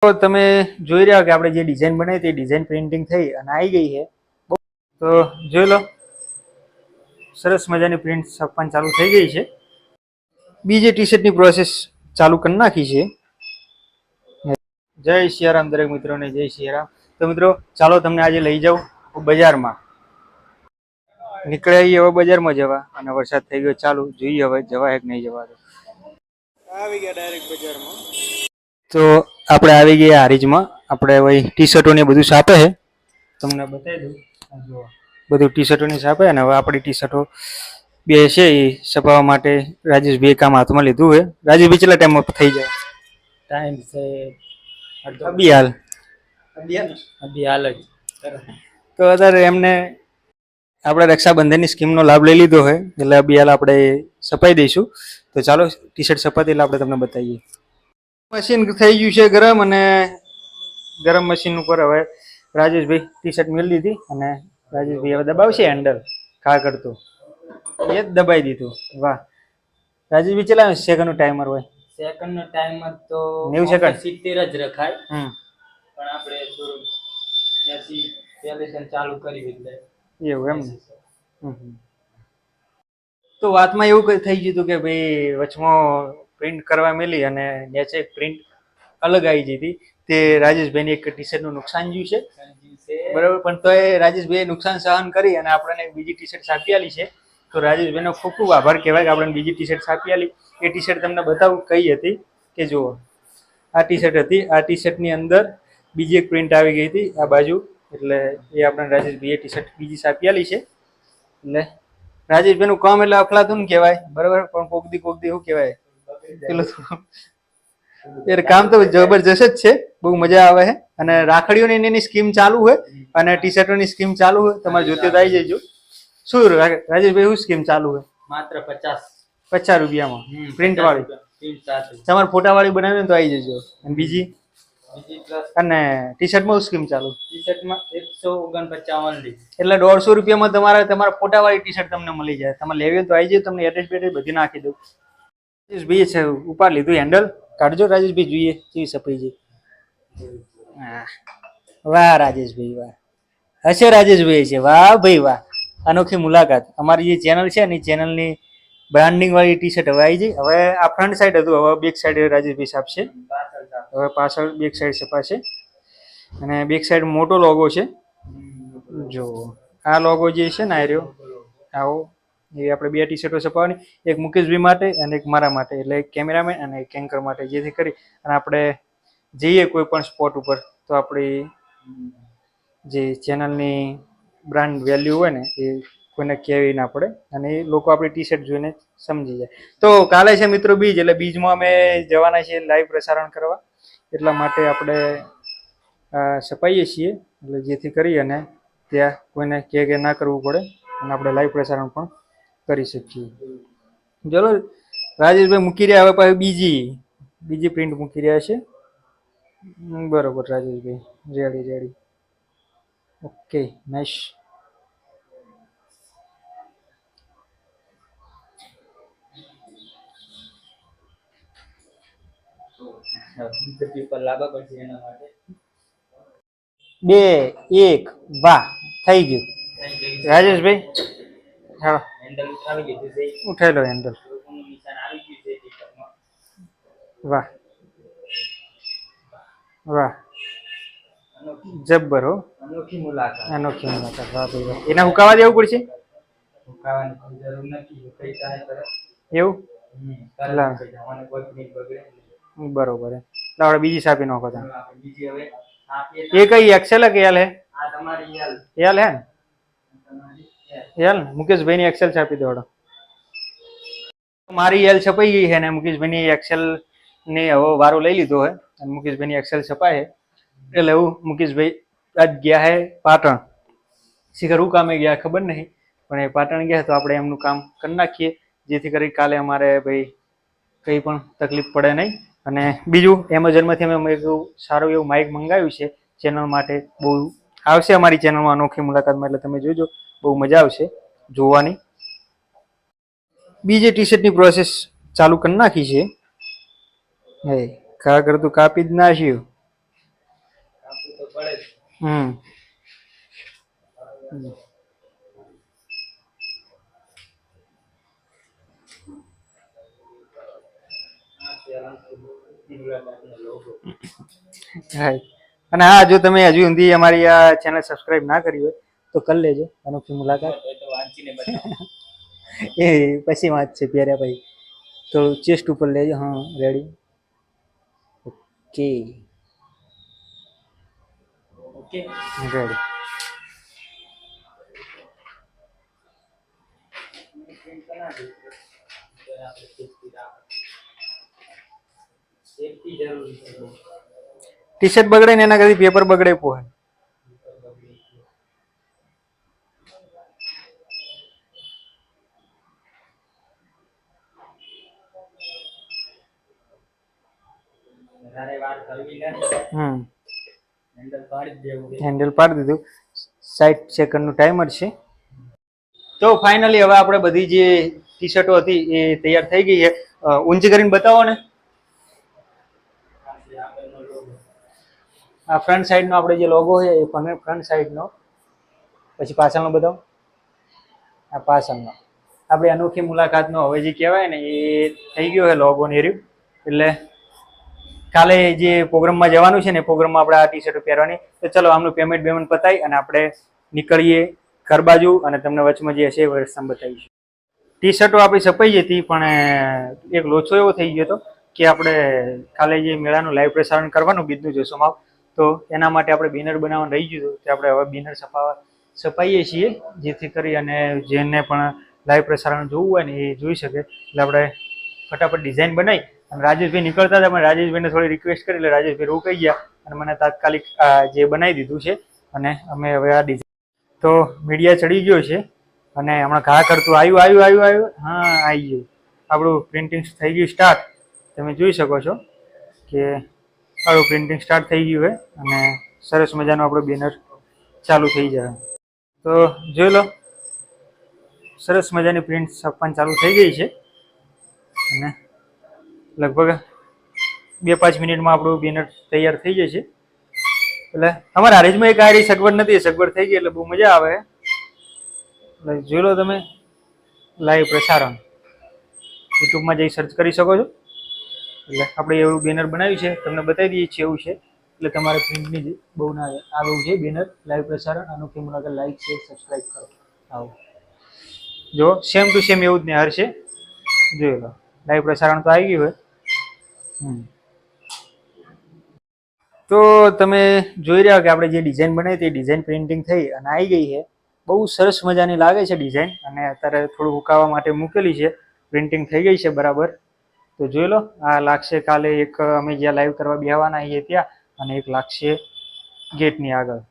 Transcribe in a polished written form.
તો તમે જોઈ રહ્યા કે આપણે જે ડિઝાઇન બનાવી તે ડિઝાઇન પ્રિન્ટિંગ થઈ અને આવી ગઈ છે. તો જોઈ લો, સરસ મજાની પ્રિન્ટ છપવાની ચાલુ થઈ ગઈ છે. બીજી ટી શર્ટની પ્રોસેસ ચાલુ કરી નાખી છે. જય સિયારામ દરેક મિત્રોને, જય સિયારામ. તો મિત્રો ચાલો તમને આજે લઈ જાઉં બજારમાં. નીકળ્યા હવે બજારમાં જવા, અને વરસાદ થઈ ગયો ચાલુ. જોઈએ હવે જવા કે નહીં જવા. આવી ગયા ડાયરેક્ટ બજારમાં. તો આપણે આવી ગયા હારીજમાં. આપણે વહી ટી શર્ટો ને બધું છાપે છે, તમને બતાવી દઉં. જો બધું ટી શર્ટોની છાપે, અને હવે આપણી ટી શર્ટો બે છે એ છપાવવા માટે રાજેશભાઈ કામ હાથમાં લીધું છે. રાજેશભાઈ કેટલા ટાઈમમાં થઈ જાય? ટાઈમ છે અભી હાલ જ. તો અત્યારે એમને આપણે રક્ષાબંધનની સ્કીમનો લાભ લઈ લીધો હોય, એટલે અભી હાલ આપણે છપાઈ દઈશું. તો ચાલો ટી શર્ટ છપાતી એટલે આપણે તમને બતાવીએ. મશીન થઈ ગયું છે ગરમ, અને ગરમ મશીન ઉપર હવે રાજેશભાઈ ટી શર્ટ મેળવી દીધી, અને રાજેશભાઈ હવે દબાવશે હેન્ડલ. ખા કરતું એ જ દબાઈ દીધું. વાહ રાજેશભાઈ, કેટલા સેકન્ડનું ટાઈમર હોય? સેકન્ડનો ટાઈમર તો 90 સેકન્ડ 70 જ રખાય. પણ આપણે થોડું 80 ચાલુ કરી એટલે એવું એમ ને. તો વાતમાં એવું થઈ ગયું હતું કે ભાઈ વચમાં પ્રિન્ટ કરવા મેલી અને નીચે પ્રિન્ટ અલગ આવી ગઈ હતી. તે રાજેશભાઈને એક ટી શર્ટનું નુકસાન થયું છે, બરાબર. પણ તો એ રાજેશભાઈએ નુકસાન સહન કરી અને આપણને બીજી ટી શર્ટ છાપી આલી છે. તો રાજેશભાઈનો ખૂબ ખૂબ આભાર કહેવાય કે આપણને બીજી ટી શર્ટ છાપી આલી. એ ટી શર્ટ તમને બતાવું કઈ હતી કે જુઓ, આ ટી શર્ટ હતી. આ ટી શર્ટની અંદર બીજી એક પ્રિન્ટ આવી ગઈ હતી આ બાજુ, એટલે એ આપણે રાજેશભાઈએ ટી શર્ટ બીજી છાપી આલી છે. એટલે રાજેશભાઈનું કામ એટલે અફલાતું કહેવાય, બરાબર. પણ કોકદી શું કહેવાય પેલું કામ તો જબરજસ્ત જ છે, બહુ મજા આવે છે. અને રાખડીઓની એની સ્કીમ ચાલુ હોય, અને ટી શર્ટોની સ્કીમ ચાલુ હોય. તમારે જોતી તો આવી જજો. શું રાજેશભાઈ, શું સ્કીમ ચાલુ હોય? માત્ર 50 રૂપિયામાં પ્રિન્ટ વાળી. તમારે ફોટા વાળી બનાવી તો આવી જજો. અને બીજી અને ટી શર્ટમાં સ્કીમ ચાલુ? ટી શર્ટમાં 149 એટલે 150 રૂપિયામાં તમારા ફોટા વાળી ટી શર્ટ તમને મળી જાય. તમારે લેવી તો આવી જાય, તમને એડ્રેસ બેડ્રેસ બધી નાખી દઉં. રાજેશભાઈ છે ઉપાડ લીધું હેન્ડલ. કાઢજો રાજેશભાઈ, જોઈએ કેવી સફાઈ છે. હા, વાહ રાજેશભાઈ વાહ. હશે રાજેશભાઈ છે, વાહ ભાઈ વાહ. અનોખી મુલાકાત. અમારી જે ચેનલ છે ને, ચેનલની બ્રાન્ડિંગ વાળી ટી શર્ટ હવે આવી જઈ. હવે આ ફ્રન્ટ સાઈડ હતું, હવે બેક સાઈડ રાજેશભાઈ છાપશે. હવે પાછળ બેક સાઈડ છપાશે, અને બેક સાઈડ મોટો લોગો છે. જો આ લોગો જે છે ને, આ રહ્યો આવો, એ આપણે બે ટી શર્ટો છપાવવાની, એક મુકેશભાઈ માટે અને એક મારા માટે, એટલે એક કેમેરામેન અને એક એન્કર માટે. જેથી કરી અને આપણે જઈએ કોઈ પણ સ્પોટ ઉપર તો આપણી જે ચેનલની બ્રાન્ડ વેલ્યુ હોય ને એ કોઈને કહેવી ના પડે, અને એ લોકો આપણી ટી શર્ટ જોઈને સમજી જાય. તો કાલે છે મિત્રો બીજ, એટલે બીજમાં અમે જવાના છીએ લાઈવ પ્રસારણ કરવા. એટલા માટે આપણે છપાઈએ છીએ, એટલે જેથી કરી અને ત્યાં કોઈને કે ના કરવું પડે, અને આપણે લાઈવ પ્રસારણ પણ કરી શકીએ. ચલો રાજેશભાઈ મૂકી રહ્યા, હવે પાછી બીજી પ્રિન્ટ મૂકી રહ્યા છે. બરોબર Rajeshbhai, ready. Okay, nice. Paper લાગવા પડશે એના માટે. 2 1 વાહ, થઈ ગયું રાજેશભાઈ. હા, હેન્ડલ ઉઠાવી લીધું છે. ઉઠાઈ લો હેન્ડલ. નિશાન આવી ગયું છે ટીશર્ટમાં. વાહ વાહ, જબ્બર હો. અનોખી મુલાકાત. વાહ ભાઈ વાહ. એને હુકાવા દેવું પડશે? હુકાવાની જરૂર નથી, હુકાઈ જાય તરત. એવું? કોઈ પ્રિન્ટ બગડે. બરોબર. આપણે બીજી છાપી નાખો. બીજી હવે એ કઈ એક્સેલ કે એલ હે? આ તમારી એલ હે ને? એલ ને? મુકેશભાઈ ની એક્સેલ છાપી દો. મારી એલ છપાઈ ગઈ છે, ને મુકેશભાઈ ની એક્સેલ ને હવે વારો લઈ લીધો હોય, અને મુકેશભાઈ ની એક્સેલ છપાય છે. એટલે એવું મુકેશભાઈ આજ ગયા હે પાટણ. શિખર હું કામે ગયા ખબર નહીં, પણ એ પાટણ ગયા તો આપણે એમનું કામ કરી નાખીએ, જેથી કરી કાલે અમારે ભાઈ કંઈ પણ તકલીફ પડે નહીં. અને બીજું એમેઝોનમાંથી અમે એક સારું એવું માઇક મંગાવ્યું છે ચેનલ માટે. બહુ આવશે અમારી ચેનલમાં અનોખી મુલાકાતમાં, એટલે તમે જોજો, બહુ મજા આવશે જોવાની. બીજી ટી શર્ટની પ્રોસેસ ચાલુ કરી નાખી છે. હે કા કરતું કાપી જ નાખ્યું. હમ હા. અને હા, જો તમે હજુ સુધી અમારી આ ચેનલ સબસ્ક્રાઇબ ના કરી હોય તો કરી લેજો. અનોખી મુલાકાત તો વાંચીને બતાવો. એ પછી વાત છે પ્યારા ભાઈ. તો ચેસ્ટ ઉપર લેજો. હા, ready. Okay, okay. Ready. Safety જરૂરી છે. ટી શર્ટ બગડે ને એના કરતી પેપર બગડે પોહે. વધારે વાત કરવી નથી. હમ હેન્ડલ પાડી જ દેવું છે. હેન્ડલ પાડી દીધું. 60 સેકન્ડનું ટાઈમર છે. તો ફાઇનલી હવે આપણે બધી જે ટી શર્ટો હતી એ તૈયાર થઈ ગઈ છે. ઊંચી કરીને બતાવો ને. આ ફ્રન્ટ સાઈડનો આપણે જે લોગો છે એ ફ્રન્ટ સાઈડનો. પછી પાછળનો બતાવો. આ પાછળનો આપણી અનોખી મુલાકાતનો હવે જે કહેવાય ને એ થઈ ગયો છે લોગો ને રહ્યું. એટલે કાલે જે પ્રોગ્રામમાં જવાનું છે ને પ્રોગ્રામમાં આપણે આ ટી શર્ટ પહેરવાની. તો ચલો આમનું પેમેન્ટ પતાવી અને આપણે નીકળીએ ઘર બાજુ અને તમને વચમાં જે હશે એ રસ્તામાં બતાવીશું. ટી શર્ટો આપણી છપાઈ હતી પણ એક લોચો એવો થઈ ગયો હતો કે આપણે કાલે જે મેળાનું લાઈવ પ્રસારણ કરવાનું બીજનું જોશોમાં, તો એના માટે આપણે બેનર બનાવવાનું રહી ગયું હતું. કે આપણે હવે બેનર છપાઈએ છીએ જેથી કરી અને જેને પણ લાઈવ પ્રસારણ જોવું હોય ને એ જોઈ શકે. એટલે આપણે ફટાફટ ડિઝાઇન બનાવી અને રાજેશભાઈ નીકળતા હતા પણ રાજેશભાઈને થોડી રિક્વેસ્ટ કરી એટલે રાજેશભાઈ રોકાઈ ગયા અને મને તાત્કાલિક જે બનાવી દીધું છે. અને અમે હવે આ ડિઝાઇન તો મીડિયા ચડી ગયો છે અને હમણાં ઘા કરતું આવ્યું. હા, આવી ગયું. આપણું પ્રિન્ટિંગ થઈ ગયું સ્ટાર્ટ. તમે જોઈ શકો છો કે આપણું પ્રિન્ટિંગ સ્ટાર્ટ થઈ ગયું છે અને સરસ મજાનું આપણું બેનર ચાલુ થઈ જાય. તો જોઈ લો, સરસ મજાની પ્રિન્ટ છપવાની ચાલુ થઈ ગઈ છે અને લગભગ 2-5 મિનિટમાં આપણું બેનર તૈયાર થઈ જશે. એટલે અમારા હારીજમાં એક આરી સગવડ નથી, સગવડ થઈ ગઈ એટલે બહુ મજા આવે. એટલે જોઈ લો તમે લાઈવ પ્રસારણ યુટ્યુબમાં જઈ સર્ચ કરી શકો છો. એટલે આપણે એવું બેનર બનાવ્યું છે, તમને બતાવી દઈએ છીએ એવું છે. એટલે તમારે પ્રિન્ટની બહુ ના આવું છે બેનર લાઈવ પ્રસારણ અનોખી મુલાકાત. લાઈક શેર સબસ્ક્રાઈબ કરો. આવો જો સેમ ટુ સેમ એવું જ ને હર છે. જોઈ લો લાઈવ પ્રસારણ તો આવી ગયું હોય. તો તમે જોઈ રહ્યા કે આપણે જે ડિઝાઇન બનાવી તે ડિઝાઇન પ્રિન્ટિંગ થઈ અને આવી ગઈ છે. બહુ સરસ મજાની લાગે છે ડિઝાઇન અને અત્યારે થોડું ઉકાવવા માટે મૂકેલી છે. પ્રિન્ટિંગ થઈ ગઈ છે બરાબર. તો જોઈ લો આ લાગશે કાલે એક અમે જ્યાં લાઈવ કરવા બેહવાના છીએ ત્યાં અને એક લાગશે ગેટની આગળ.